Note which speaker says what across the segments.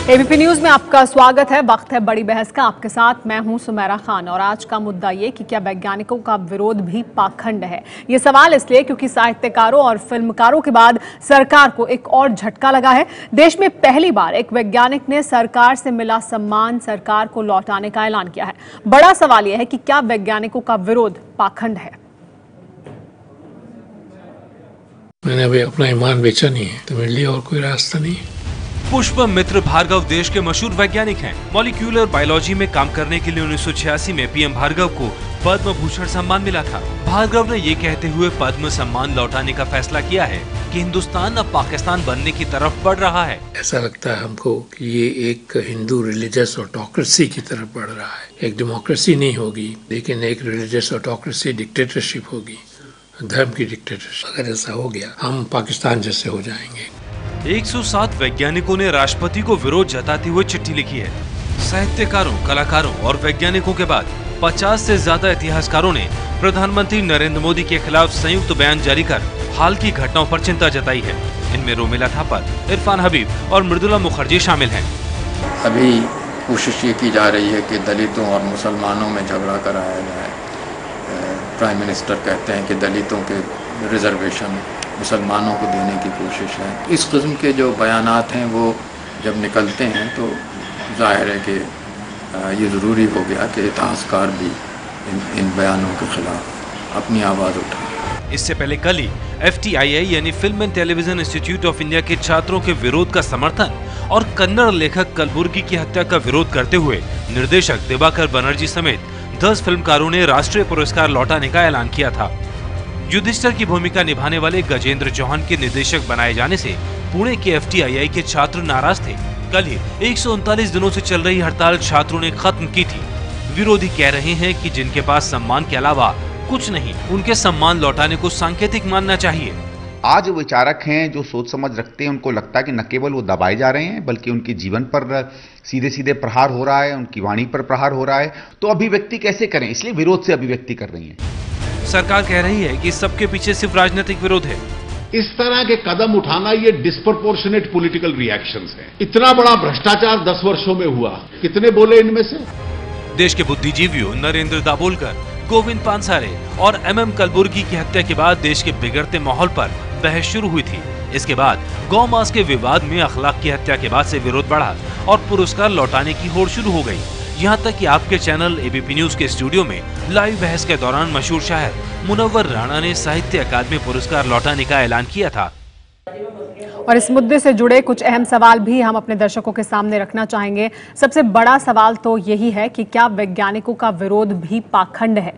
Speaker 1: ABP news में आपका स्वागत है। वक्त है बड़ी बहस का। आपके साथ मैं हूं सुमेरा खान और आज का मुद्दा ये कि क्या वैज्ञानिकों का विरोध भी पाखंड है। ये सवाल इसलिए क्योंकि साहित्यकारों और फिल्मकारों के बाद सरकार को एक और झटका लगा है। देश में पहली बार एक वैज्ञानिक ने सरकार से मिला सम्मान सरकार को लौटाने का ऐलान किया है। बड़ा सवाल यह है कि क्या वैज्ञानिकों का विरोध पाखंड है।
Speaker 2: मैंने अभी अपना ईमान बेचा नहीं है तो मेरे लिए और कोई रास्ता नहीं है।
Speaker 3: पुष्पमित्र भार्गव देश के मशहूर वैज्ञानिक हैं। मॉलिक्यूलर बायोलॉजी में काम करने के लिए 1986 में पीएम भार्गव को पद्म भूषण सम्मान मिला था। भार्गव ने ये कहते हुए पद्म सम्मान लौटाने का फैसला किया है कि हिंदुस्तान अब पाकिस्तान बनने की तरफ बढ़ रहा है।
Speaker 2: ऐसा लगता है हमको कि ये एक हिंदू रिलीजियस ऑटोक्रेसी की तरफ बढ़ रहा है। एक डेमोक्रेसी नहीं होगी लेकिन एक रिलीजियस ऑटोक्रेसी, डिक्टेटरशिप होगी, धर्म की डिक्टेटरशिप। अगर ऐसा हो गया हम पाकिस्तान जैसे हो जाएंगे।
Speaker 3: 107 वैज्ञानिकों ने राष्ट्रपति को विरोध जताते हुए चिट्ठी लिखी है। साहित्यकारों, कलाकारों और वैज्ञानिकों के बाद 50 से ज्यादा इतिहासकारों ने प्रधानमंत्री नरेंद्र मोदी के खिलाफ संयुक्त बयान जारी कर हाल की घटनाओं पर चिंता जताई है। इनमें रोमिला थापर, इरफान हबीब और मृदुला मुखर्जी शामिल हैं।
Speaker 4: अभी कोशिश ये की जा रही है कि दलितों और मुसलमानों में झगड़ा कराया जाए। प्राइम मिनिस्टर कहते हैं कि दलितों के रिजर्वेशन मुसलमानों को देने की कोशिश है। इस किस्म के जो बयानात हैं वो जब निकलते हैं तो जाहिर है कि ये ज़रूरी हो गया कि इतिहासकार भी इन बयानों के खिलाफ अपनी आवाज़ उठाएं।
Speaker 3: इससे पहले कल ही FTII यानी film and television institute of India के छात्रों के विरोध का समर्थन और कन्नड़ लेखक कलबुर्गी की हत्या का विरोध करते हुए निर्देशक दिवाकर बनर्जी समेत 10 फिल्मकारों ने राष्ट्रीय पुरस्कार लौटाने का ऐलान किया था। युधिष्ठिर की भूमिका निभाने वाले गजेंद्र चौहान के निर्देशक बनाए जाने से पुणे के FTII के छात्र नाराज थे। कल ही 139 दिनों से चल रही हड़ताल छात्रों ने खत्म की थी। विरोधी कह रहे हैं कि जिनके पास सम्मान के अलावा कुछ नहीं, उनके सम्मान लौटाने को सांकेतिक मानना चाहिए।
Speaker 5: आज विचारक हैं जो सोच समझ रखते हैं, उनको लगता है कि न केवल वो दबाए जा रहे हैं बल्कि उनके जीवन पर सीधे सीधे प्रहार हो रहा है, उनकी वाणी पर प्रहार हो रहा है। तो अभिव्यक्ति कैसे करें, इसलिए विरोध से अभिव्यक्ति कर रही है।
Speaker 3: सरकार कह रही है कि सबके पीछे सिर्फ राजनीतिक विरोध है।
Speaker 6: इस तरह के कदम उठाना ये डिस्प्रपोर्शनेट पॉलिटिकल रिएक्शंस है। इतना बड़ा भ्रष्टाचार 10 वर्षों में हुआ, कितने बोले इनमें से।
Speaker 3: देश के बुद्धिजीवियों नरेंद्र दाभोलकर, गोविंद पानसारे और MM कलबुर्गी की हत्या के बाद देश के बिगड़ते माहौल पर बहस शुरू हुई थी। इसके बाद गौ मांस के विवाद में अखलाक की हत्या के बाद से विरोध बढ़ा और पुरस्कार लौटाने की होड़ शुरू हो गई। यहाँ तक कि आपके चैनल ABP न्यूज के स्टूडियो में लाइव बहस के दौरान मशहूर शायर मुनव्वर राणा ने साहित्य अकादमी पुरस्कार लौटाने का ऐलान किया था।
Speaker 1: और इस मुद्दे से जुड़े कुछ अहम सवाल भी हम अपने दर्शकों के सामने रखना चाहेंगे। सबसे बड़ा सवाल तो यही है कि क्या वैज्ञानिकों का विरोध भी पाखंड है।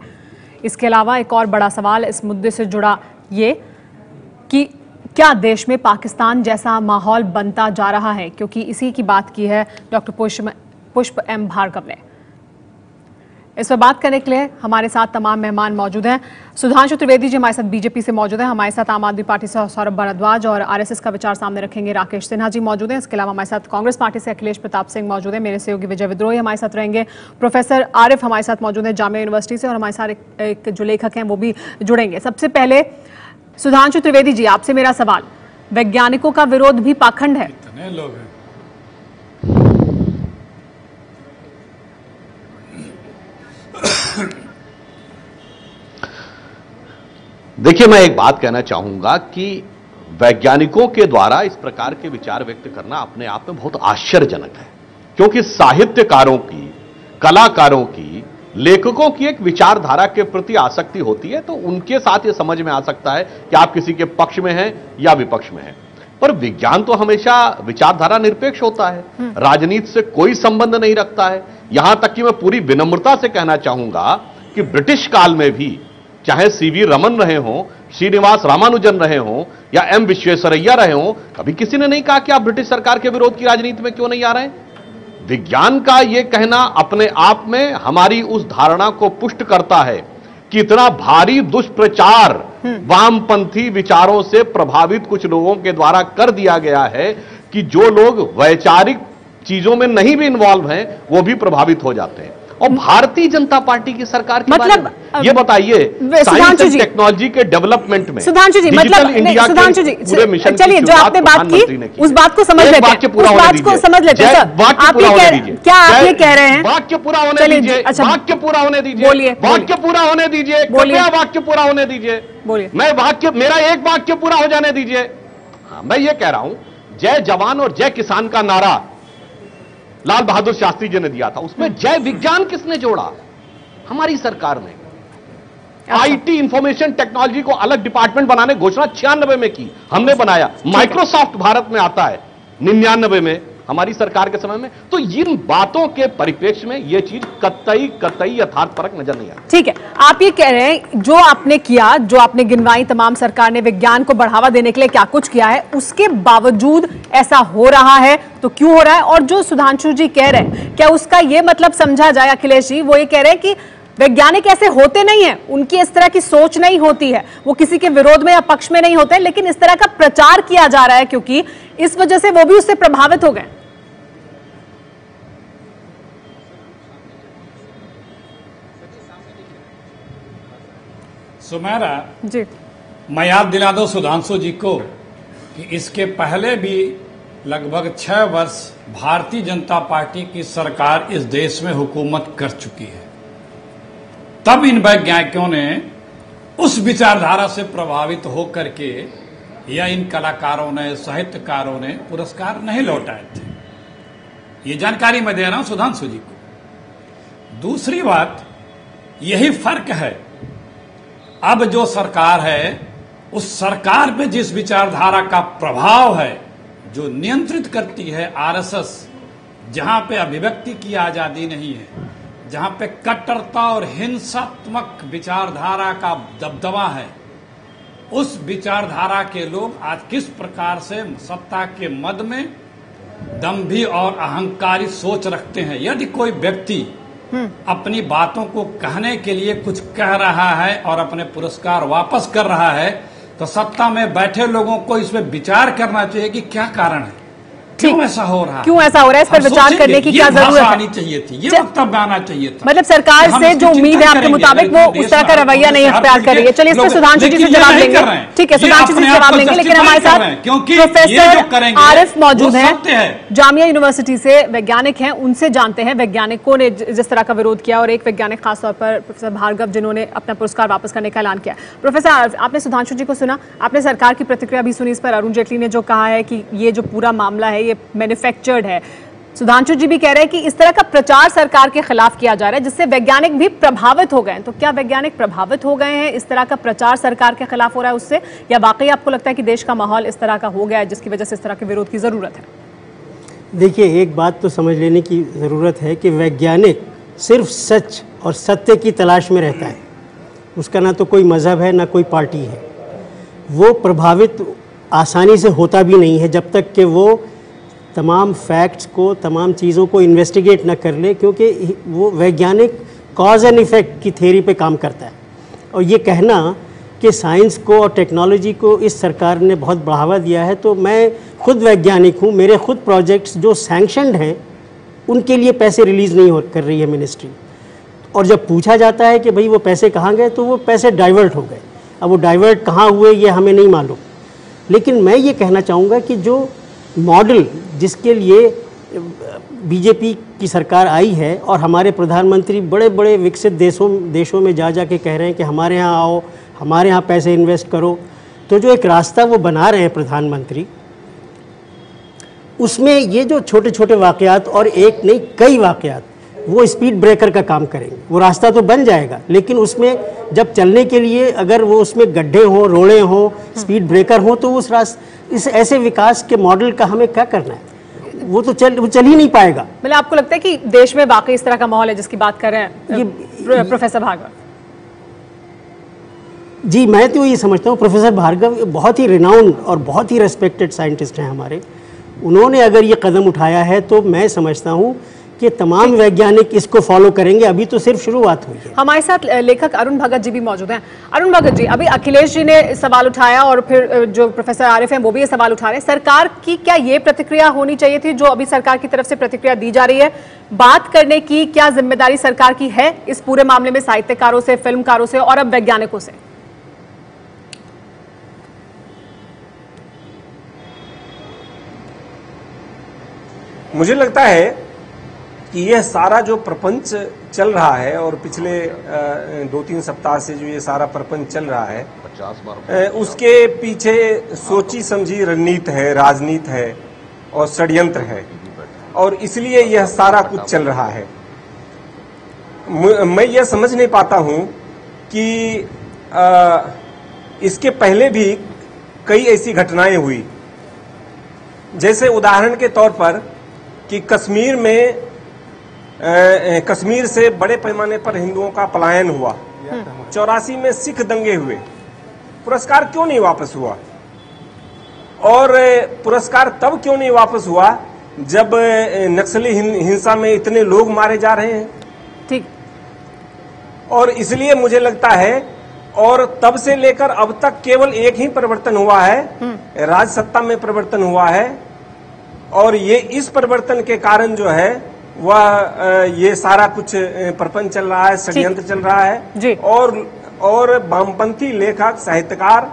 Speaker 1: इसके अलावा एक और बड़ा सवाल इस मुद्दे से जुड़ा ये कि क्या देश में पाकिस्तान जैसा माहौल बनता जा रहा है, क्योंकि इसी की बात की है डॉक्टर पुष्प M भार्गव ने। इस पर बात करने के लिए हमारे साथ तमाम मेहमान मौजूद हैं। सुधांशु त्रिवेदी जी हमारे साथ BJP से मौजूद हैं। हमारे साथ आम आदमी पार्टी से सौरभ भारद्वाज और RSS का विचार सामने रखेंगे राकेश सिन्हा जी मौजूद हैं। इसके अलावा हमारे साथ कांग्रेस पार्टी से अखिलेश प्रताप सिंह मौजूद हैं। मेरे सहयोगी विजय विद्रोही हमारे साथ रहेंगे। प्रोफेसर आरिफ हमारे साथ मौजूद हैं जामिया यूनिवर्सिटी से और हमारे साथ एक जो लेखक हैं वो भी जुड़ेंगे। सबसे पहले सुधांशु त्रिवेदी जी, आपसे मेरा सवाल, वैज्ञानिकों का विरोध भी पाखंड है?
Speaker 7: देखिए, मैं एक बात कहना चाहूंगा कि वैज्ञानिकों के द्वारा इस प्रकार के विचार व्यक्त करना अपने आप में बहुत आश्चर्यजनक है, क्योंकि साहित्यकारों की, कलाकारों की, लेखकों की एक विचारधारा के प्रति आसक्ति होती है तो उनके साथ यह समझ में आ सकता है कि आप किसी के पक्ष में हैं या विपक्ष में हैं। पर विज्ञान तो हमेशा विचारधारा निरपेक्ष होता है, राजनीति से कोई संबंध नहीं रखता है। यहां तक कि मैं पूरी विनम्रता से कहना चाहूंगा कि ब्रिटिश काल में भी चाहे CV रमन रहे हों, श्रीनिवास रामानुजन रहे हों या M विश्वेश्वरैया रहे हों, कभी किसी ने नहीं कहा कि आप ब्रिटिश सरकार के विरोध की राजनीति में क्यों नहीं आ रहे हैं। विज्ञान का यह कहना अपने आप में हमारी उस धारणा को पुष्ट करता है कि इतना भारी दुष्प्रचार वामपंथी विचारों से प्रभावित कुछ लोगों के द्वारा कर दिया गया है कि जो लोग वैचारिक चीजों में नहीं भी इन्वॉल्व हैं वो भी प्रभावित हो जाते हैं। और भारतीय जनता पार्टी की सरकार के
Speaker 1: मतलब,
Speaker 7: बारे में ये बताइए, साइंस एंड टेक्नोलॉजी के डेवलपमेंट में
Speaker 1: सुधांशु जी, मतलब सुधांशु जी, चलिए जो आपने बात की उस बात को समझ लेते हैं, उस बात को समझ लेते हैं। आप क्या आप ये कह रहे हैं?
Speaker 7: वाक्य पूरा होने दीजिए, वाक्य पूरा होने दीजिए, वाक्य पूरा होने दीजिए, कृपया वाक्य पूरा होने दीजिए,
Speaker 1: बोलिए।
Speaker 7: मैं वाक्य, मेरा एक वाक्य पूरा हो जाने दीजिए। मैं ये कह रहा हूं, जय जवान और जय किसान का नारा लाल बहादुर शास्त्री जी ने दिया था, उसमें जय विज्ञान किसने जोड़ा? हमारी सरकार ने। आईटी इंफॉर्मेशन टेक्नोलॉजी को अलग डिपार्टमेंट बनाने घोषणा 96 में की, हमने बनाया। माइक्रोसॉफ्ट भारत में आता है 99 में, हमारी सरकार के समय में। तो इन बातों के परिप्रेक्ष्य में यह चीज कतई यथार्थपरक नजर नहीं आती।
Speaker 1: ठीक है, आप ये कह रहे हैं जो आपने किया, जो आपने गिनवाई तमाम सरकार ने विज्ञान को बढ़ावा देने के लिए क्या कुछ किया है, उसके बावजूद ऐसा हो रहा है तो क्यों हो रहा है? और जो सुधांशु जी कह रहे हैं, क्या उसका ये मतलब समझा जाए? अखिलेश जी वो ये कह रहे हैं कि वैज्ञानिक ऐसे होते नहीं है, उनकी इस तरह की सोच नहीं होती है, वो किसी के विरोध में या पक्ष में नहीं होते, लेकिन इस तरह का प्रचार किया जा रहा है क्योंकि इस वजह से वो भी उससे प्रभावित हो गए।
Speaker 8: सुमेरा
Speaker 1: जी,
Speaker 8: मैं याद दिला दूं सुधांशु जी को कि इसके पहले भी लगभग 6 वर्ष भारतीय जनता पार्टी की सरकार इस देश में हुकूमत कर चुकी है। तब इन वैज्ञानिकों ने उस विचारधारा से प्रभावित होकर के या इन कलाकारों ने, साहित्यकारों ने पुरस्कार नहीं लौटाए थे। ये जानकारी मैं दे रहा हूं सुधांशु जी को। दूसरी बात, यही फर्क है, अब जो सरकार है उस सरकार पे जिस विचारधारा का प्रभाव है, जो नियंत्रित करती है आरएसएस, जहां पे अभिव्यक्ति की आजादी नहीं है, जहां पे कट्टरता और हिंसात्मक विचारधारा का दबदबा है, उस विचारधारा के लोग आज किस प्रकार से सत्ता के मद में दंभी और अहंकारी सोच रखते हैं। यदि कोई व्यक्ति अपनी बातों को कहने के लिए कुछ कह रहा है और अपने पुरस्कार वापस कर रहा है, तो सत्ता में बैठे लोगों को इसमें विचार करना चाहिए कि क्या कारण है, क्यों ऐसा हो रहा है,
Speaker 1: क्यों ऐसा हो रहा है, इस पर विचार करने की क्या जरूरत है?
Speaker 8: आनी चाहिए थी, ये वक्तव्य आना चाहिए था।
Speaker 1: मतलब सरकार से जो उम्मीद है आपके मुताबिक वो उस तरह का रवैया नहीं अख्तियार कर रही है। चलिए इस पर सुधांशु जी से जवाब देंगे। ठीक है, सुधांशु जी से जवाब देंगे, लेकिन हमारे साथ प्रोफेसर आरिफ मौजूद हैं, जामिया यूनिवर्सिटी से वैज्ञानिक हैं, उनसे जानते हैं वैज्ञानिकों ने जिस तरह का विरोध किया, और एक वैज्ञानिक खासतौर पर प्रोफेसर भार्गव जिन्होंने अपना पुरस्कार वापस करने का ऐलान किया। प्रोफेसर आरिफ, आपने सुधांशु जी को सुना, आपने सरकार की प्रतिक्रिया भी सुनी इस पर। अरुण जेटली ने जो कहा है कि ये जो पूरा मामला है ये मैन्युफैक्चर्ड है, सुधांशु जी भी कह रहे हैं कि इस तरह का प्रचार सरकार के खिलाफ किया जा रहा है जिससे वैज्ञानिक भी प्रभावित हो गए हैं। तो क्या वैज्ञानिक प्रभावित हो गए हैं, इस तरह का प्रचार सरकार के खिलाफ हो रहा है उससे, या वाकई आपको लगता है कि देश का माहौल इस तरह का हो गया है जिसकी वजह से इस तरह के विरोध की जरूरत है?
Speaker 9: देखिए, एक बात तो समझ लेने की ज़रूरत है कि वैज्ञानिक सिर्फ सच और सत्य की तलाश में रहता है। उसका ना तो कोई मज़हब है ना कोई पार्टी है। वो प्रभावित आसानी से होता भी नहीं है जब तक कि वो तमाम फैक्ट्स को, तमाम चीज़ों को इन्वेस्टिगेट न कर ले, क्योंकि वो वैज्ञानिक कॉज एंड इफ़ेक्ट की थ्योरी पे काम करता है। और ये कहना कि साइंस को और टेक्नोलॉजी को इस सरकार ने बहुत बढ़ावा दिया है, तो मैं खुद वैज्ञानिक हूँ, मेरे खुद प्रोजेक्ट्स जो सैंक्शनड हैं उनके लिए पैसे रिलीज़ नहीं कर रही है मिनिस्ट्री। और जब पूछा जाता है कि भाई वो पैसे कहाँ गए, तो वो पैसे डाइवर्ट हो गए। अब वो डाइवर्ट कहाँ हुए ये हमें नहीं मालूम, लेकिन मैं ये कहना चाहूँगा कि जो मॉडल जिसके लिए बीजेपी की सरकार आई है और हमारे प्रधानमंत्री बड़े बड़े विकसित देशों में जा के कह रहे हैं कि हमारे यहाँ आओ, हमारे यहाँ पैसे इन्वेस्ट करो, तो जो एक रास्ता वो बना रहे हैं प्रधानमंत्री, उसमें ये जो छोटे छोटे वाक़यात और एक नहीं कई वाक़यात वो स्पीड ब्रेकर का काम करेंगे। वो रास्ता तो बन जाएगा, लेकिन उसमें जब चलने के लिए अगर वो उसमें गड्ढे हों, रोड़े हों, स्पीड ब्रेकर हों, तो इस ऐसे विकास के मॉडल का हमें क्या करना है? वो चल ही नहीं पाएगा।
Speaker 1: मतलब आपको लगता है कि देश में वाकई इस तरह का माहौल है जिसकी बात कर रहे हैं प्रोफेसर भार्गव?
Speaker 9: जी, मैं तो ये समझता हूँ प्रोफेसर भार्गव बहुत ही रिनाउंड और बहुत ही रेस्पेक्टेड साइंटिस्ट हैं हमारे। उन्होंने अगर ये कदम उठाया है तो मैं समझता हूँ कि तमाम वैज्ञानिक इसको फॉलो करेंगे। अभी तो सिर्फ शुरुआत हुई है।
Speaker 1: हमारे साथ लेखक अरुण भगत जी भी मौजूद हैं। अरुण भगत जी, अभी अखिलेश जी ने सवाल उठाया और फिर जो प्रोफेसर आरिफ हैं वो भी ये सवाल उठा रहे हैं। सरकार की क्या ये प्रतिक्रिया होनी चाहिए थी जो अभी सरकार की तरफ से प्रतिक्रिया दी जा रही है? बात करने की क्या जिम्मेदारी सरकार की है इस पूरे मामले में, साहित्यकारों से, फिल्मकारों से और अब वैज्ञानिकों से?
Speaker 10: मुझे लगता है कि यह सारा जो प्रपंच चल रहा है और पिछले 2-3 सप्ताह से जो ये सारा प्रपंच चल रहा है, 50 बार उसके पीछे सोची समझी रणनीति है, राजनीति है और षड्यंत्र है, और इसलिए यह सारा कुछ चल रहा है। मैं यह समझ नहीं पाता हूं कि इसके पहले भी कई ऐसी घटनाएं हुई, जैसे उदाहरण के तौर पर कि कश्मीर से बड़े पैमाने पर हिंदुओं का पलायन हुआ, 84 में सिख दंगे हुए, पुरस्कार क्यों नहीं वापस हुआ? और पुरस्कार तब क्यों नहीं वापस हुआ जब नक्सली हिंसा में इतने लोग मारे जा रहे हैं?
Speaker 1: ठीक।
Speaker 10: और इसलिए मुझे लगता है, और तब से लेकर अब तक केवल एक ही परिवर्तन हुआ है, राज सत्ता में परिवर्तन हुआ है, और ये इस परिवर्तन के कारण जो है वह ये सारा कुछ प्रपंच चल रहा है, षड्यंत्र चल रहा है। और वामपंथी लेखक, साहित्यकार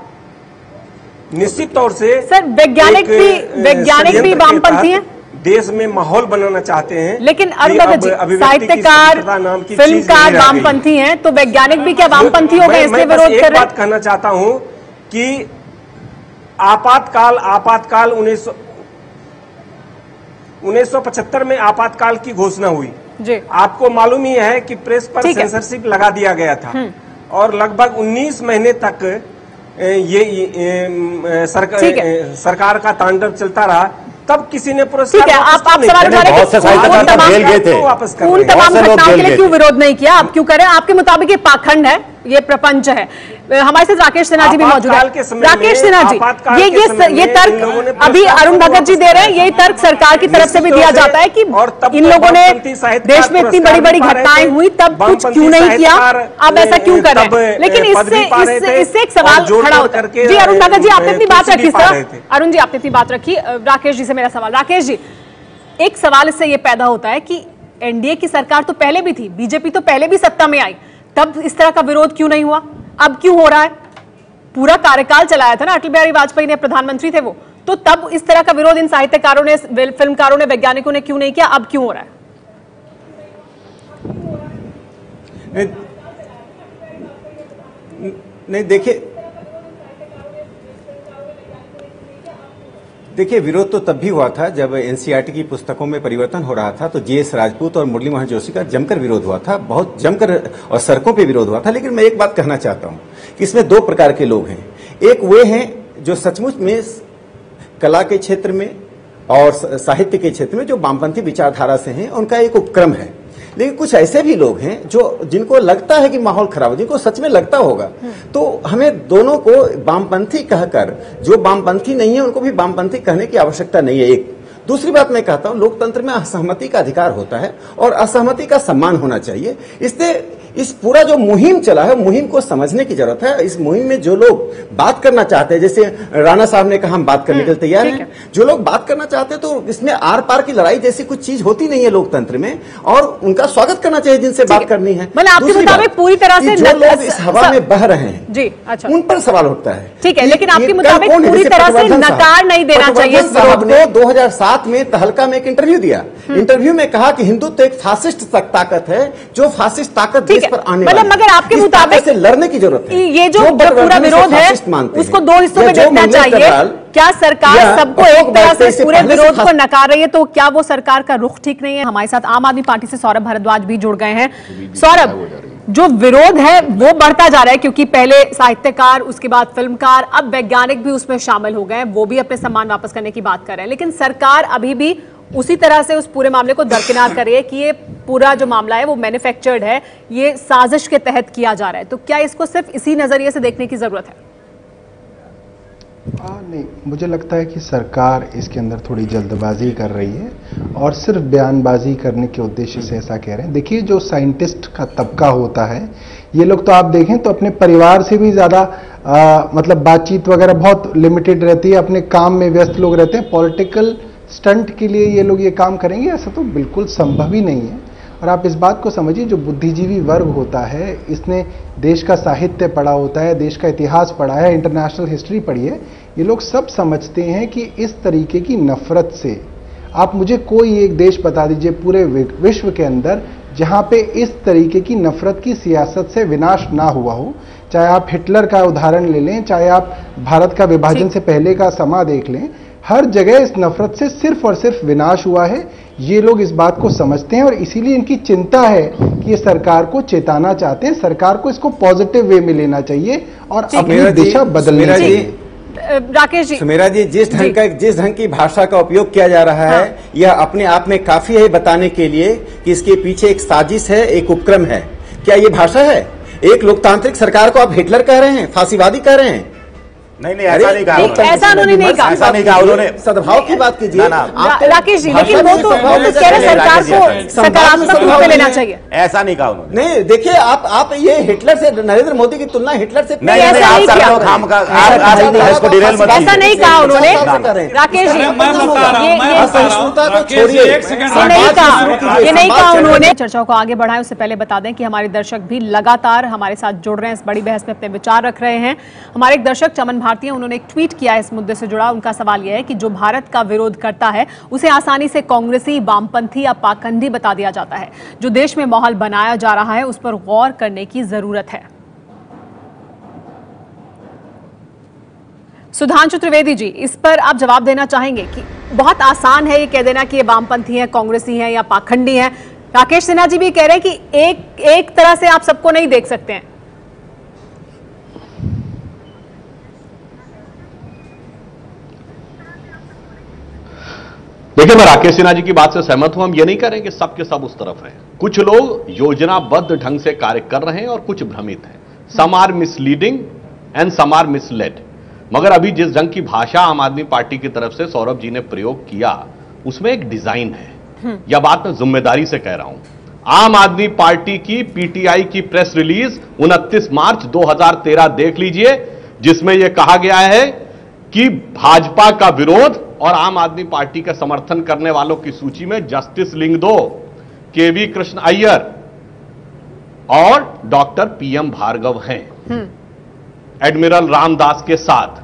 Speaker 10: निश्चित तौर से
Speaker 1: सर वैज्ञानिक भी वामपंथी हैं,
Speaker 10: देश में माहौल बनाना चाहते हैं।
Speaker 1: लेकिन साहित्यकार, फिल्मकार वामपंथी हैं, तो वैज्ञानिक भी क्या वामपंथी हो गए इसलिए विरोध कर रहे हैं?
Speaker 10: एक बात कहना चाहता हूं कि आपातकाल 1975 में आपातकाल की घोषणा हुई
Speaker 1: जी।
Speaker 10: आपको मालूम ही है कि प्रेस पर सेंसरशिप लगा दिया गया था, और लगभग 19 महीने तक ये सरकार का तांडव चलता रहा। तब किसी ने पुरस्कार
Speaker 1: ठीक है, आप सवाल उठा रहे हैं उन तमाम घटनाओं के लिए क्यों विरोध नहीं किया, आप क्यों करें? आपके मुताबिक ये पाखंड है, ये प्रपंच है। हमारे साथ राकेश सिन्हा जी भी मौजूद है। राकेश सिन्हा जी, ये तर्क अभी अरुण भगत जी दे रहे हैं, ये तर्क सरकार की तरफ से भी दिया जाता है कि इन लोगों ने देश में इतनी बड़ी बड़ी घटनाएं हुई तब कुछ क्यों नहीं किया, अब ऐसा क्यों कर रहे हैं? लेकिन इससे एक सवाल खड़ा होता है। जी अरुण भगत जी, आपने अपनी बात रखी सर। अरुण जी, आपने अपनी बात रखी। राकेश जी से मेरा सवाल। राकेश जी, एक सवाल इससे ये पैदा होता है कि एनडीए की सरकार तो पहले भी थी, बीजेपी तो पहले भी सत्ता में आई, तब इस तरह का विरोध क्यों नहीं हुआ, अब क्यों हो रहा है? पूरा कार्यकाल चलाया था ना अटल बिहारी वाजपेयी ने, प्रधानमंत्री थे वो, तो तब इस तरह का विरोध इन साहित्यकारों ने, फिल्मकारों ने, वैज्ञानिकों ने क्यों नहीं किया, अब क्यों हो रहा है?
Speaker 11: नहीं देखिए विरोध तो तब भी हुआ था जब एनसीईआरटी की पुस्तकों में परिवर्तन हो रहा था, तो जीएस राजपूत और मुरली मनोहर जोशी का जमकर विरोध हुआ था, बहुत जमकर, और सड़कों पे विरोध हुआ था। लेकिन मैं एक बात कहना चाहता हूं कि इसमें 2 प्रकार के लोग हैं। एक वे हैं जो सचमुच में कला के क्षेत्र में और साहित्य के क्षेत्र में जो वामपंथी विचारधारा से हैं, उनका एक उपक्रम है। लेकिन कुछ ऐसे भी लोग हैं जो जिनको लगता है कि माहौल खराब है, जिनको सच में लगता होगा, तो हमें दोनों को वामपंथी कहकर, जो वामपंथी नहीं है उनको भी वामपंथी कहने की आवश्यकता नहीं है। एक दूसरी बात मैं कहता हूं, लोकतंत्र में असहमति का अधिकार होता है और असहमति का सम्मान होना चाहिए। इससे इस पूरा जो मुहिम चला है, मुहिम को समझने की जरूरत है। इस मुहिम में जो लोग बात करना चाहते हैं, जैसे राणा साहब ने कहा हम बात करने के लिए तैयार हैं, जो लोग बात करना चाहते हैं, तो इसमें आर पार की लड़ाई जैसी कुछ चीज होती नहीं है लोकतंत्र में, और उनका स्वागत करना चाहिए जिनसे बात करनी है।
Speaker 1: आपके मुताबिक पूरी तरह से
Speaker 11: जो लोग इस हवा में बह रहे हैं
Speaker 1: जी, अच्छा,
Speaker 11: उन पर सवाल उठता है।
Speaker 1: ठीक है, लेकिन आपके मुताबिक पूरी तरह से नकार नहीं देना चाहिए।
Speaker 11: 2007 में तहलका में एक इंटरव्यू दिया, इंटरव्यू में कहा कि हिंदुत्व एक फासिस्ट ताकत है, जो फासिस्ट ताकत देश पर आने वाली है,
Speaker 1: मगर आपके मुताबिक
Speaker 11: से लड़ने की जरूरत है।
Speaker 1: ये जो पूरा विरोध है उसको 2 हिस्सों में देखना चाहिए। क्या सरकार सबको एक तरह से इस पूरे विरोध को नकार रही है, तो क्या वो सरकार का रुख ठीक नहीं है? हमारे साथ आम आदमी पार्टी से सौरभ भारद्वाज भी जुड़ गए हैं। सौरभ, जो विरोध है वो बढ़ता जा रहा है, क्योंकि पहले साहित्यकार, उसके बाद फिल्मकार, अब वैज्ञानिक भी उसमें शामिल हो गए हैं, वो भी अपने सम्मान वापस करने की बात कर रहे हैं। लेकिन सरकार अभी भी उसी तरह से उस पूरे मामले को दरकिनार कर रही है कि ये पूरा जो मामला है वो मैन्युफैक्चर्ड है, ये साजिश के तहत किया जा रहा है। तो क्या इसको सिर्फ इसी नजरिए से देखने की जरूरत है?
Speaker 12: नहीं, मुझे लगता है कि सरकार इसके अंदर थोड़ी जल्दबाजी कर रही है और सिर्फ बयानबाजी करने के उद्देश्य से ऐसा कह रहे हैं। देखिए, जो साइंटिस्ट का तबका होता है, ये लोग तो आप देखें तो अपने परिवार से भी ज़्यादा मतलब बातचीत वगैरह बहुत लिमिटेड रहती है, अपने काम में व्यस्त लोग रहते हैं। पॉलिटिकल स्टंट के लिए ये लोग ये काम करेंगे, ऐसा तो बिल्कुल संभव ही नहीं है। और आप इस बात को समझिए, जो बुद्धिजीवी वर्ग होता है, इसने देश का साहित्य पढ़ा होता है, देश का इतिहास पढ़ा है, इंटरनेशनल हिस्ट्री पढ़ी है, ये लोग सब समझते हैं कि इस तरीके की नफरत से, आप मुझे कोई एक देश बता दीजिए पूरे विश्व के अंदर जहां पे इस तरीके की नफरत की सियासत से विनाश ना हुआ हो। चाहे आप हिटलर का उदाहरण ले लें, चाहे आप भारत का विभाजन से पहले का समा देख लें, हर जगह इस नफरत से सिर्फ और सिर्फ विनाश हुआ है। ये लोग इस बात को समझते हैं और इसीलिए इनकी चिंता है कि ये सरकार को चेताना चाहते हैं। सरकार को इसको पॉजिटिव वे में लेना चाहिए और अपनी दिशा बदलनी चाहिए।
Speaker 1: राकेश जी,
Speaker 11: सुमेरा जी, जिस ढंग की भाषा का उपयोग किया जा रहा है, यह अपने आप में काफी है बताने के लिए कि इसके पीछे एक साजिश है, एक उपक्रम है। क्या ये भाषा है? एक लोकतांत्रिक सरकार को आप हिटलर कह रहे हैं, फांसीवादी कह रहे हैं?
Speaker 13: नहीं, ऐसा नहीं कहा,
Speaker 1: ऐसा उन्होंने नहीं कहा,
Speaker 13: ऐसा नहीं कहा उन्होंने।
Speaker 11: सद्भाव की बात कीजिए
Speaker 1: राकेश जी, लेकिन वो तो कह रहे सरकार को सकारात्मक रूप में लेना चाहिए।
Speaker 13: ऐसा नहीं कहा उन्होंने।
Speaker 11: नहीं, देखिए आप ये हिटलर से, नरेंद्र मोदी की तुलना हिटलर से
Speaker 13: नहीं, ऐसा नहीं कहा
Speaker 1: उन्होंने। राकेश जी, ये नहीं कहा उन्होंने। चर्चाओं को आगे बढ़ाएं उससे पहले बता दें कि हमारे दर्शक भी लगातार हमारे साथ जुड़ रहे हैं, इस बड़ी बहस में अपने विचार रख रहे हैं। हमारे एक दर्शक चमन भारती, उन्होंने एक ट्वीट किया इस मुद्दे से जुड़ा। उनका सवाल यह है कि जो भारत का विरोध करता है उसे आसानी से कांग्रेसी, वामपंथी या पाखंडी बता दिया जाता है। जो देश में माहौल बनाया जा रहा है उस पर गौर करने की जरूरत है। सुधांशु त्रिवेदी जी, इस पर आप जवाब देना चाहेंगे कि बहुत आसान है ये कह देना कि ये वामपंथी है, कांग्रेसी है या पाखंडी है। राकेश सिन्हा जी भी कह रहे हैं कि एक तरह से आप सबको नहीं देख सकते हैं।
Speaker 7: देखिए, मैं राकेश सिन्हा जी की बात से सहमत हूं। हम ये नहीं कह रहे कि सब के सब उस तरफ हैं। कुछ लोग योजनाबद्ध ढंग से कार्य कर रहे हैं और कुछ भ्रमित हैं। Some are misleading and some are misled. मगर अभी जिस ढंग की भाषा आम आदमी पार्टी की तरफ से सौरभ जी ने प्रयोग किया, उसमें एक डिजाइन है। यह बात मैं जिम्मेदारी से कह रहा हूं। आम आदमी पार्टी की पीटीआई की प्रेस रिलीज 29 मार्च 2013 देख लीजिए, जिसमें यह कहा गया है कि भाजपा का विरोध और आम आदमी पार्टी का समर्थन करने वालों की सूची में जस्टिस लिंगदो, केवी कृष्ण अय्यर और डॉक्टर पीएम भार्गव हैं, एडमिरल रामदास के साथ।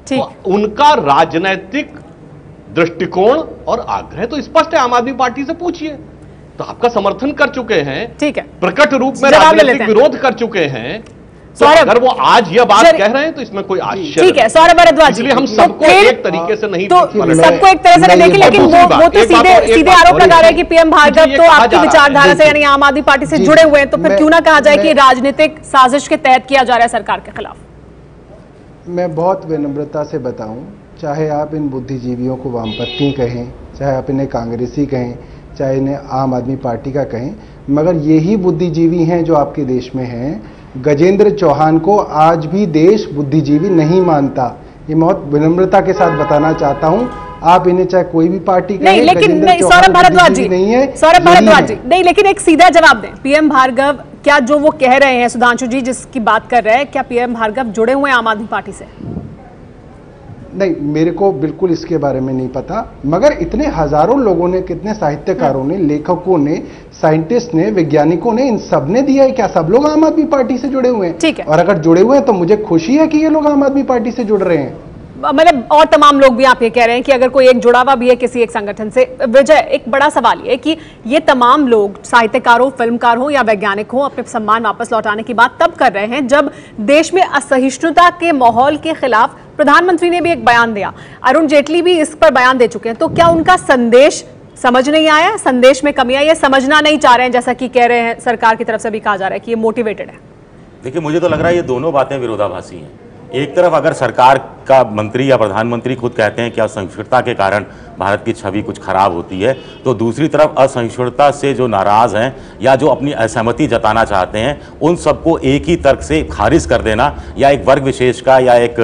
Speaker 7: तो उनका राजनीतिक दृष्टिकोण और आग्रह तो स्पष्ट है। आम आदमी पार्टी से पूछिए, तो आपका समर्थन कर चुके हैं, ठीक है, प्रकट रूप में राजनीतिक विरोध कर चुके हैं। तो अगर वो आज यह बात कह रहे हैं तो इसमें कोई आश्चर्य,
Speaker 1: ठीक है सौरभ भारद्वाज,
Speaker 7: इसलिए हम सबको एक तरीके से नहीं,
Speaker 1: तो सबको एक तरह से नहीं, लेकिन वो तो सीधे आरोप लगा रहे हैं कि पीएम भार्गव तो आपकी विचारधारा से यानी आम आदमी पार्टी से जुड़े हुए हैं, तो फिर क्यों ना कहा जाए कि राजनीतिक साजिश के तहत किया जा रहा है सरकार के खिलाफ।
Speaker 12: मैं बहुत विनम्रता से बताऊं, चाहे आप इन बुद्धिजीवियों को वामपंथी कहें, चाहे आप इन्हें कांग्रेसी कहें, चाहे इन्हें आम आदमी पार्टी का कहें, मगर यही बुद्धिजीवी हैं जो आपके देश में हैं। गजेंद्र चौहान को आज भी देश बुद्धिजीवी नहीं मानता। ये बहुत विनम्रता के साथ बताना चाहता हूं। आप इन्हें चाहे कोई भी पार्टी कहें,
Speaker 1: नहीं, लेकिन सौरभ भारद्वाज जी नहीं है, सौरभ भारद्वाज जी नहीं, लेकिन एक सीधा जवाब दें। पीएम भार्गव, क्या जो वो कह रहे हैं, सुधांशु जी जिसकी बात कर रहे हैं, क्या पीएम भार्गव जुड़े हुए हैं आम आदमी पार्टी से?
Speaker 12: नहीं, मेरे को बिल्कुल इसके बारे में नहीं पता, मगर इतने हजारों लोगों ने, कितने साहित्यकारों ने, लेखकों ने, साइंटिस्ट ने, वैज्ञानिकों ने, इन सब ने दिया है। क्या सब लोग आम आदमी पार्टी से जुड़े हुए हैं? ठीक है, और अगर जुड़े हुए हैं तो मुझे खुशी है कि ये लोग आम आदमी पार्टी से जुड़ रहे हैं।
Speaker 1: मतलब और तमाम लोग भी आप ये कह रहे हैं कि अगर कोई एक जुड़ा हुआ भी है किसी एक संगठन से। विजय, एक बड़ा सवाल ये कि ये तमाम लोग साहित्यकार हो, फिल्मकार हो या वैज्ञानिक हो, अपने सम्मान वापस लौटाने की बात तब कर रहे हैं जब देश में असहिष्णुता के माहौल के खिलाफ प्रधानमंत्री ने भी एक बयान दिया, अरुण जेटली भी इस पर बयान दे चुके हैं। तो क्या उनका संदेश समझ नहीं आया? संदेश में कमी आई है, समझना नहीं चाह रहे हैं, जैसा कि कह रहे हैं सरकार की तरफ से भी कहा जा रहा है कि ये मोटिवेटेड है?
Speaker 13: देखिए, मुझे तो लग रहा है ये दोनों बातें विरोधाभासी हैं। एक तरफ अगर सरकार का मंत्री या प्रधानमंत्री खुद कहते हैं कि असहिष्णुता के कारण भारत की छवि कुछ खराब होती है, तो दूसरी तरफ असहिष्णुता से जो नाराज हैं या जो अपनी असहमति जताना चाहते हैं, उन सबको एक ही तर्क से खारिज कर देना या एक वर्ग विशेष का या एक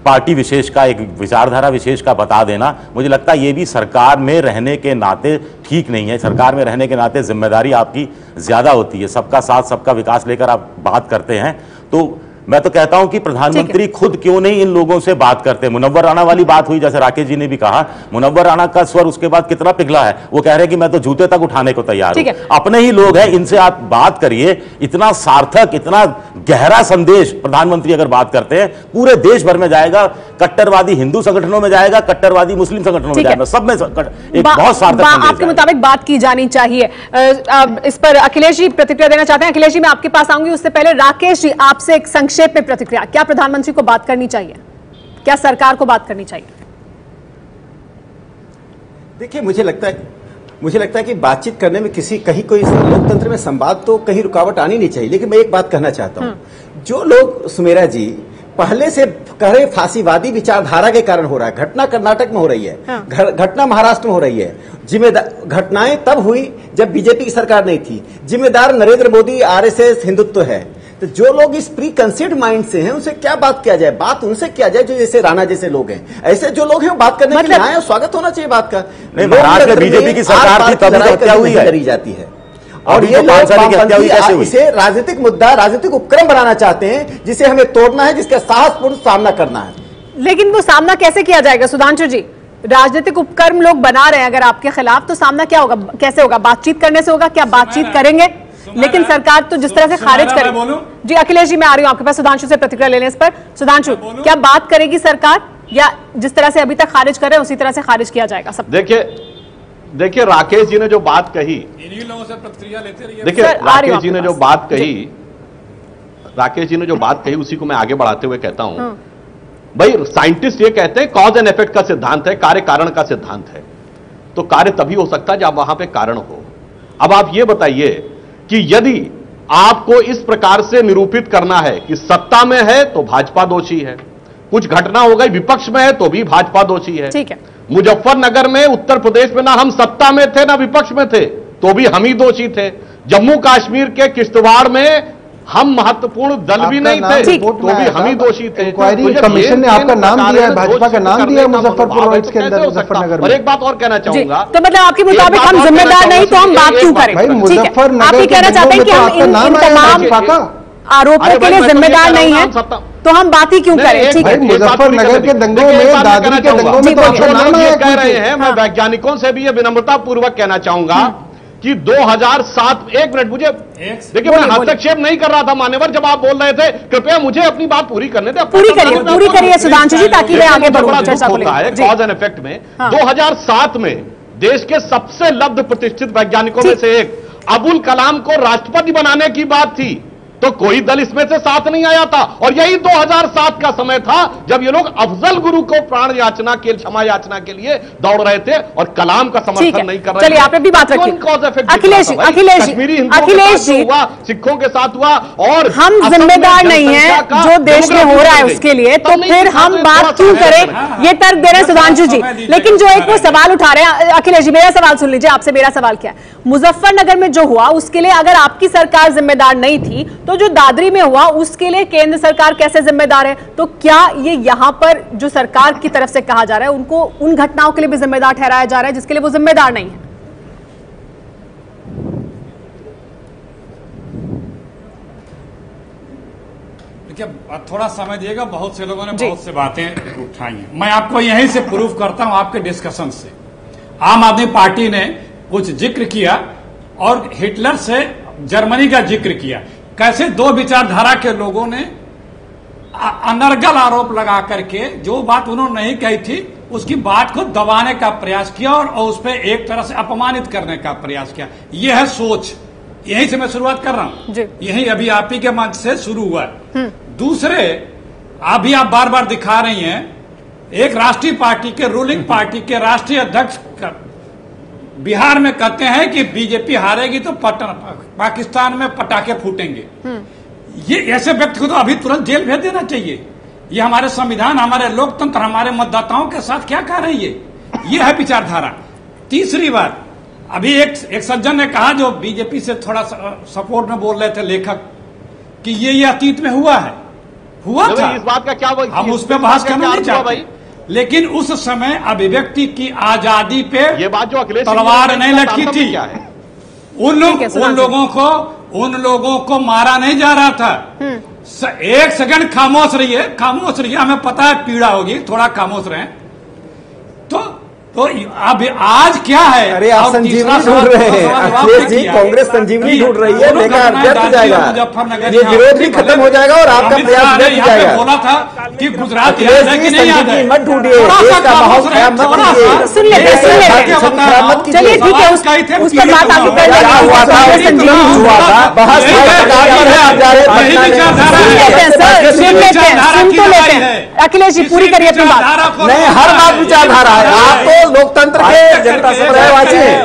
Speaker 13: पार्टी विशेष का, एक विचारधारा विशेष का बता देना, मुझे लगता है ये भी सरकार में रहने के नाते ठीक नहीं है। सरकार में रहने के नाते जिम्मेदारी आपकी ज्यादा होती है, सबका साथ सबका विकास लेकर आप बात करते हैं। तो मैं तो कहता हूं कि प्रधानमंत्री खुद क्यों नहीं इन लोगों से बात करते। मुनव्वर राणा वाली बात हुई, जैसे राकेश जी ने भी कहा, मुनव्वर राणा का स्वर उसके बाद कितना पिघला है, वो कह रहे हैं कि मैं तो जूते तक उठाने को तैयार हूं। अपने ही लोग हैं, इनसे आप बात करिए। इतना सार्थक, इतना गहरा संदेश प्रधानमंत्री अगर बात करते हैं, पूरे देश भर में जाएगा, कट्टरवादी हिंदू संगठनों में जाएगा, कट्टरवादी मुस्लिम संगठनों में जाएगा, सब में एक बहुत सार्थक संदेश।
Speaker 1: आपके मुताबिक बात की जानी चाहिए। इस पर अखिलेश जी प्रतिक्रिया देना चाहते हैं। अखिलेश जी मैं आपके पास आऊंगी, उससे पहले राकेश जी आपसे एक संक्षेप में प्रतिक्रिया, क्या प्रधानमंत्री को बात करनी चाहिए, क्या सरकार को बात करनी चाहिए?
Speaker 11: देखिए, मुझे लगता है कि बातचीत करने में कहीं कोई लोकतंत्र में संवाद तो कहीं रुकावट आनी नहीं चाहिए। लेकिन मैं एक बात कहना चाहता हूं, जो लोग सुमेरा जी पहले से कह रहे फांसीवादी विचारधारा के कारण हो रहा है, घटना कर्नाटक में हो रही है, घटना महाराष्ट्र में हो रही है, घटनाएं तब हुई जब बीजेपी की सरकार नहीं थी, जिम्मेदार नरेंद्र मोदी, आरएसएस, हिंदुत्व है। तो जो लोग इस प्री कंसीव्ड माइंड से हैं, उनसे क्या बात किया जाए? बात उनसे किया जाए जो जैसे राणा जैसे लोग हैं। ऐसे जो लोग हैं वो बात करने के लिए आए, स्वागत होना चाहिए बात का।
Speaker 13: नहीं, महाराष्ट्र में बीजेपी की सरकार थी तब हत्या हुई है,
Speaker 11: करी जाती है। और ये लोग इसे राजनीतिक मुद्दा, राजनीतिक उपक्रम बनाना चाहते हैं, जिसे हमें तोड़ना है, जिसका साहसपूर्ण सामना करना है।
Speaker 1: लेकिन वो सामना कैसे किया जाएगा सुधांशु जी? राजनीतिक उपक्रम लोग बना रहे हैं अगर आपके खिलाफ, तो सामना क्या होगा, कैसे होगा? बातचीत करने से होगा? क्या बातचीत करेंगे? लेकिन सरकार तो जिस तरह से खारिज करे। जी अखिलेश जी मैं आ रही हूं आपके पास, सुधांशु से प्रतिक्रिया लेने इस पर। सुधांशु, क्या बात करेगी सरकार, या जिस तरह से अभी तक खारिज कर रहे हैं उसी तरह से खारिज किया जाएगा सब?
Speaker 7: देखिए राकेश जी ने जो बात कही,
Speaker 8: इन्हीं लोगों से प्रतिक्रिया लेते रहिए।
Speaker 7: देखिए राकेश जी ने जो बात कही उसी को मैं आगे बढ़ाते हुए कहता हूं, भाई साइंटिस्ट ये कहते हैं कॉज एंड इफेक्ट का सिद्धांत है, कार्य कारण का सिद्धांत है। तो कार्य तभी हो सकता है जब वहां पे कारण हो। अब आप ये बताइए कि यदि आपको इस प्रकार से निरूपित करना है कि सत्ता में है तो भाजपा दोषी है, कुछ घटना हो गई विपक्ष में है तो भी भाजपा दोषी है।
Speaker 1: ठीक है।
Speaker 7: मुजफ्फरनगर में, उत्तर प्रदेश में ना हम सत्ता में थे ना विपक्ष में थे तो भी हम ही दोषी थे। जम्मू कश्मीर के किश्तवाड़ में हम महत्वपूर्ण दल भी नहीं थे तो भी हम ही दोषी थे।
Speaker 12: इंक्वायरी कमीशन ने आपका नाम दिया है, भाजपा का नाम दिया है मुजफ्फरपुर और इसके अंदर मुजफ्फरनगर में।
Speaker 7: और एक बात और कहना चाहूंगा,
Speaker 1: तो मतलब आपके मुताबिक हम जिम्मेदार नहीं तो हम बात क्यों करें?
Speaker 12: मुजफ्फरनगर
Speaker 1: आप ये कहना चाहते हैं कि हम इन तमाम आरोपों के लिए जिम्मेदार नहीं है तो हम बात ही क्यों करें? ठीक है,
Speaker 12: मुजफ्फरनगर के दंगों में, दादरी के दंगों में तो आपका नाम
Speaker 7: कह रहे हैं। मैं वैज्ञानिकों से भी ये विनम्रता पूर्वक कहना चाहूंगा कि 2007, एक मिनट मुझे देखिए, मैं हस्तक्षेप नहीं कर रहा था मान्यवर, जब आप बोल रहे थे कृपया मुझे अपनी बात पूरी करने दें।
Speaker 1: पूरी करिए सुधांशु जी ताकि मैं आगे बढ़ूं चर्चा को
Speaker 7: लेकर। कॉज एंड इफेक्ट में 2007 में देश के सबसे लब्ध प्रतिष्ठित वैज्ञानिकों में से एक अबुल कलाम को राष्ट्रपति बनाने की बात थी, तो कोई दल इसमें से साथ नहीं आया था। और यही 2007 का समय था जब ये लोग अफजल गुरु को प्राण याचना के, क्षमा याचना के लिए दौड़ रहे थे और कलाम का समर्थन नहीं कर रहे थे।
Speaker 1: चलिए आपने भी बात रखी। अखिलेश जी
Speaker 7: हुआ, सिखों के साथ हुआ, और
Speaker 1: हम जिम्मेदार नहीं है जो देश में हो रहा है उसके लिए, तो फिर हम बात क्यों करें? ये तर्क दे रहे हैं सुधांशु जी। लेकिन जो एक वो सवाल उठा रहे हैं, अखिलेश जी मेरा सवाल सुन लीजिए, आपसे मेरा सवाल क्या है? मुजफ्फरनगर में जो हुआ उसके लिए अगर आपकी सरकार जिम्मेदार नहीं थी तो जो दादरी में हुआ उसके लिए केंद्र सरकार कैसे जिम्मेदार है? तो क्या ये यहां पर जो सरकार की तरफ से कहा जा रहा है उनको उन घटनाओं के लिए भी जिम्मेदार ठहराया जा रहा है जिसके लिए वो जिम्मेदार नहीं है?
Speaker 8: देखिए थोड़ा समय दिएगा, बहुत से लोगों ने बहुत से बातें उठाई हैं। मैं आपको यहीं से प्रूव करता हूं आपके डिस्कशन से। आम आदमी पार्टी ने कुछ जिक्र किया और हिटलर से जर्मनी का जिक्र किया। कैसे दो विचारधारा के लोगों ने अनर्गल आरोप लगा करके जो बात उन्होंने नहीं कही थी उसकी बात को दबाने का प्रयास किया और उस पर एक तरह से अपमानित करने का प्रयास किया। यह है सोच। यहीं से मैं शुरुआत कर रहा हूं, यही अभी आप ही के मंच से शुरू हुआ है। दूसरे अभी आप बार बार दिखा रही हैं, एक राष्ट्रीय पार्टी के, रूलिंग पार्टी के राष्ट्रीय अध्यक्ष बिहार में कहते हैं कि बीजेपी हारेगी तो पाकिस्तान में पटाखे फूटेंगे। ये ऐसे व्यक्ति को तो अभी तुरंत जेल भेज देना चाहिए। ये हमारे संविधान, हमारे लोकतंत्र, हमारे मतदाताओं के साथ क्या कह रही है? ये है विचारधारा। तीसरी बात, अभी एक सज्जन ने कहा जो बीजेपी से थोड़ा सपोर्ट में बोल रहे थे लेखक, कि ये अतीत में हुआ है। हुआ था।
Speaker 13: इस बात का क्या
Speaker 8: हम उस पर बहस करना नहीं चाहते, लेकिन उस समय अभिव्यक्ति की आजादी पे
Speaker 13: ये बात जो अखिलेश
Speaker 8: तलवार नहीं लटकी थी। उन लोगों को मारा नहीं जा रहा था। एक सेकंड खामोश रहिए, हमें पता है पीड़ा होगी, थोड़ा खामोश रहे। तो अब आज क्या है?
Speaker 11: अरे आप संजीवनी ढूंढ रहे हैं अखिलेश जी, कांग्रेस संजीवनी ढूंढ रही है, बेकार व्यर्थ जाएगा, ये विरोध भी खत्म हो जाएगा और आपका प्रयास व्यर्थ जाएगा।
Speaker 8: बोला था कि गुजरात
Speaker 11: संजीवनी मत ढूंढिए, देश का माहौल खराब मत कीजिए।
Speaker 1: चलिए ठीक है, उस पर बात आगे कर लेंगे।
Speaker 11: हुआ था बहस
Speaker 1: सुन तो लेते हैं। अखिलेश जी पूरी करिए अपनी बात।
Speaker 11: नहीं, हर बात विचारधारा है। आप तो लोकतंत्र के जनता समुदायवासी हैं,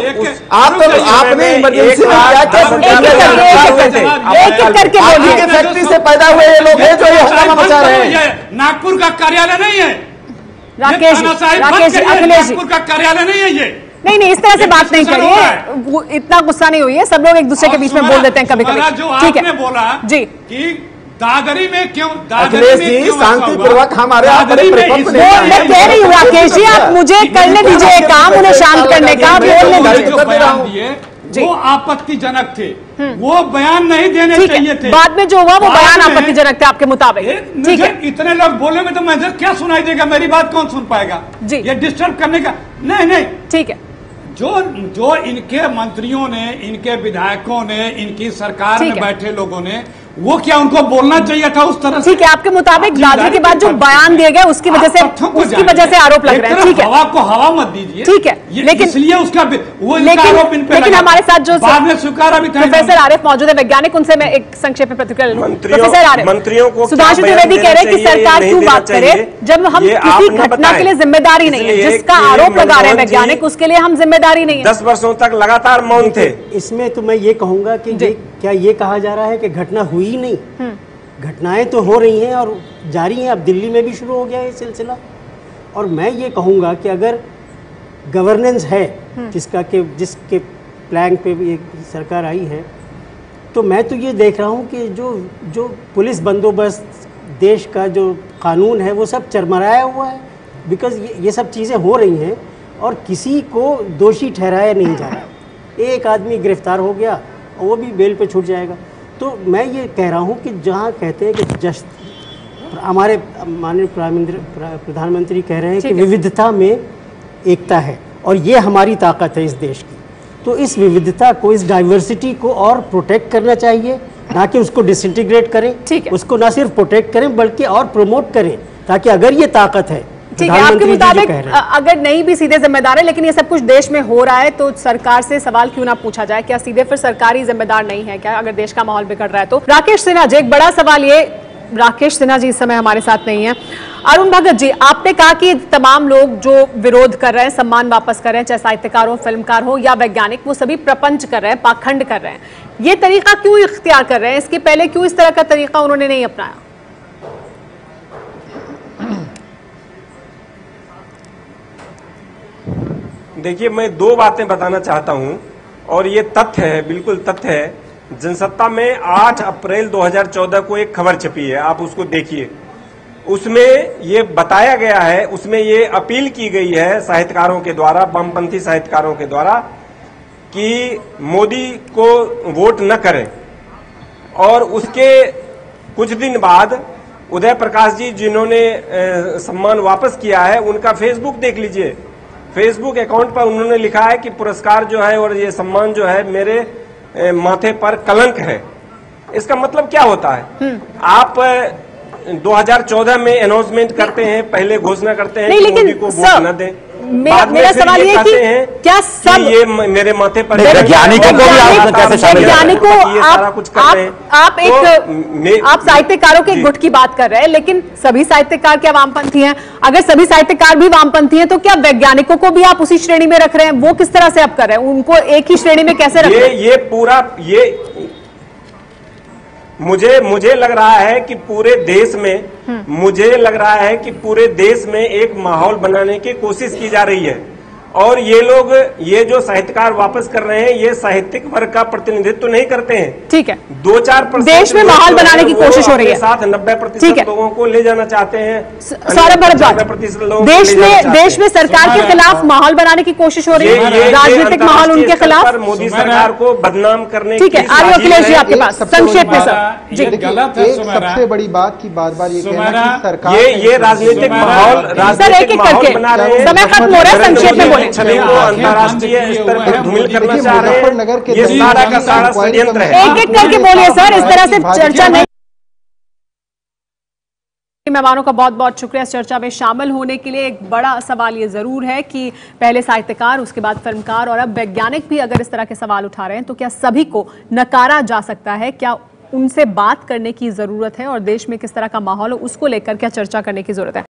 Speaker 11: आप तो आपने इमरजेंसी में क्या क्या
Speaker 1: एक करके बोलिए।
Speaker 11: फैक्ट्री से पैदा हुए ये लोग हैं जो ये हंगामा मचा रहे हैं।
Speaker 8: नागपुर का कार्यालय नहीं है
Speaker 1: राकेश जी, अखिलेश जी,
Speaker 8: नागपुर का कार्यालय नहीं है ये।
Speaker 1: नहीं, इस तरह से बात नहीं करिए, इतना गुस्सा नहीं हुई है। सब लोग एक दूसरे के बीच में बोल देते हैं कभी कभी।
Speaker 8: ठीक है, बोला जी कि दादरी में क्यों,
Speaker 11: अखिलेश जी शांतिपूर्वक हमारे
Speaker 1: मैं कह रही हूँ राकेश जी, आप मुझे करने दीजिए काम, उन्हें शांत करने का बोलने दीजिए।
Speaker 8: वो आपत्तिजनक थे, वो बयान नहीं देने चाहिए थे।
Speaker 1: बाद में जो हुआ वो बयान आपत्तिजनक थे आपके मुताबिक। ठीक है,
Speaker 8: इतने लोग बोलेंगे तो मुझे क्या सुनाई देगा, मेरी बात कौन सुन पाएगा जी? ये डिस्टर्ब करने का नहीं।
Speaker 1: ठीक है,
Speaker 8: जो इनके मंत्रियों ने, इनके विधायकों ने, इनकी सरकार में बैठे लोगों ने, वो क्या उनको बोलना चाहिए था उस तरह से?
Speaker 1: ठीक है, आपके मुताबिक दादरी के बाद जो बयान दिए गए उसकी वजह से आरोप लग रहे हैं। ठीक है,
Speaker 8: हवा को हवा मत दीजिए।
Speaker 1: ठीक है, लेकिन
Speaker 8: इसलिए उसका वो
Speaker 1: आरोप इन पे लेकिन हमारे साथ जो
Speaker 8: बाद में स्वीकारा भी था
Speaker 1: प्रोफेसर आरिफ मौजूद है, वैज्ञानिक, उनसे मैं एक संक्षेप में प्रतिक्रिया लूं। प्रोफेसर आरिफ,
Speaker 10: मंत्रियों को
Speaker 1: सुधांशु त्रिवेदी कह रहे हैं कि सरकार क्यों बात करे जब हम किसी घटना के लिए जिम्मेदारी नहीं है, जिसका आरोप लगा रहे हैं वैज्ञानिक, उसके लिए हम जिम्मेदारी नहीं है।
Speaker 10: 10 वर्षों तक लगातार मौन थे।
Speaker 9: इसमें तो मैं ये कहूंगा कि क्या ये कहा जा रहा है कि घटना हुई ही नहीं? घटनाएं तो हो रही हैं और जारी हैं। अब दिल्ली में भी शुरू हो गया है ये सिलसिला। और मैं ये कहूँगा कि अगर गवर्नेंस है जिसके प्लान पे भी एक सरकार आई है, तो मैं तो ये देख रहा हूँ कि जो पुलिस बंदोबस्त, देश का जो कानून है, वो सब चरमराया हुआ है। बिकॉज ये सब चीज़ें हो रही हैं और किसी को दोषी ठहराया नहीं जा रहा। एक आदमी गिरफ्तार हो गया और वो भी बेल पे छूट जाएगा। तो मैं ये कह रहा हूँ कि जहाँ कहते हैं कि हमारे माननीय प्रधानमंत्री कह रहे हैं कि विविधता में एकता है और ये हमारी ताकत है इस देश की, तो इस विविधता को, इस डाइवर्सिटी को और प्रोटेक्ट करना चाहिए, ना कि उसको डिसइंटीग्रेट करें। उसको ना सिर्फ प्रोटेक्ट करें बल्कि और प्रमोट करें, ताकि अगर ये ताकत है,
Speaker 1: ठीक है, आपके मुताबिक अगर नहीं भी सीधे जिम्मेदार है, लेकिन ये सब कुछ देश में हो रहा है, तो सरकार से सवाल क्यों ना पूछा जाए? क्या सीधे फिर सरकार ही जिम्मेदार नहीं है क्या, अगर देश का माहौल बिगड़ रहा है तो? राकेश सिन्हा जी, एक बड़ा सवाल ये, राकेश सिन्हा जी इस समय हमारे साथ नहीं है। अरुण भगत जी, आपने कहा कि तमाम लोग जो विरोध कर रहे हैं, सम्मान वापस कर रहे हैं, चाहे साहित्यकार हो, फिल्मकार हो या वैज्ञानिक, वो सभी प्रपंच कर रहे हैं, पाखंड कर रहे हैं। ये तरीका क्यों इख्तियार कर रहे हैं? इसके पहले क्यों इस तरह का तरीका उन्होंने नहीं अपनाया?
Speaker 10: देखिए, मैं 2 बातें बताना चाहता हूं और ये तथ्य है, बिल्कुल तथ्य है। जनसत्ता में 8 अप्रैल 2014 को एक खबर छपी है, आप उसको देखिए। उसमें ये बताया गया है, उसमें ये अपील की गई है साहित्यकारों के द्वारा, वामपंथी साहित्यकारों के द्वारा, कि मोदी को वोट न करें। और उसके कुछ दिन बाद उदय प्रकाश जी, जिन्होंने सम्मान वापस किया है, उनका फेसबुक देख लीजिए। फेसबुक अकाउंट पर उन्होंने लिखा है कि पुरस्कार जो है और ये सम्मान जो है मेरे माथे पर कलंक है। इसका मतलब क्या होता है? आप 2014 में अनाउंसमेंट करते हैं, पहले घोषणा करते हैं कि मोदी को वोट न दें,
Speaker 1: मेरा सवाल ये कि क्या सब
Speaker 10: ये मेरे माथे पर
Speaker 13: वैज्ञानिकों को भी आप कैसे शामिल
Speaker 1: आप साहित्यकारों के गुट की बात कर रहे हैं, लेकिन सभी साहित्यकार क्या वामपंथी हैं? अगर सभी साहित्यकार भी वामपंथी हैं तो क्या वैज्ञानिकों को भी आप उसी श्रेणी में रख रहे हैं? वो किस तरह से आप कर रहे हैं? उनको एक ही श्रेणी में कैसे रख रहे हैं?
Speaker 10: ये पूरा मुझे लग रहा है कि पूरे देश में, मुझे लग रहा है कि पूरे देश में एक माहौल बनाने की कोशिश की जा रही है और ये लोग, ये जो साहित्यकार वापस कर रहे हैं, ये साहित्यिक वर्ग का प्रतिनिधित्व नहीं करते हैं।
Speaker 1: ठीक है,
Speaker 10: 2-4%
Speaker 1: देश में माहौल बनाने की कोशिश हो रही है,
Speaker 10: साथ 90% लोगों को ले जाना चाहते हैं।
Speaker 1: सौरभ भारद्वाज, देश में सरकार के खिलाफ माहौल बनाने की कोशिश हो रही है, राजनीतिक माहौल उनके खिलाफ,
Speaker 10: मोदी सरकार को बदनाम करने।
Speaker 1: ठीक है, आर्य अखिलेश जी आपके पास संक्षेप में सर जी।
Speaker 12: एक सबसे बड़ी बात की बार-बार ये कहना कि सरकार
Speaker 10: ये राजनीतिक माहौल,
Speaker 1: सर एक एक करके समय खत्म हो रहा है, संक्षेप में बोले।
Speaker 10: अंतर्राष्ट्रीय स्तर पर धूमिल करना चाह रहे हैं, ये सारा का सारा षड्यंत्र है।
Speaker 1: एक एक करके बोलिए सर, इस तरह से चर्चा नहीं। मेहमानों का बहुत बहुत शुक्रिया इस चर्चा में शामिल होने के लिए। एक बड़ा सवाल ये जरूर है कि पहले साहित्यकार, उसके बाद फिल्मकार और अब वैज्ञानिक भी अगर इस तरह के सवाल उठा रहे हैं तो क्या सभी को नकारा जा सकता है? क्या उनसे बात करने की जरूरत है और देश में किस तरह का माहौल है उसको लेकर क्या चर्चा करने की जरूरत है?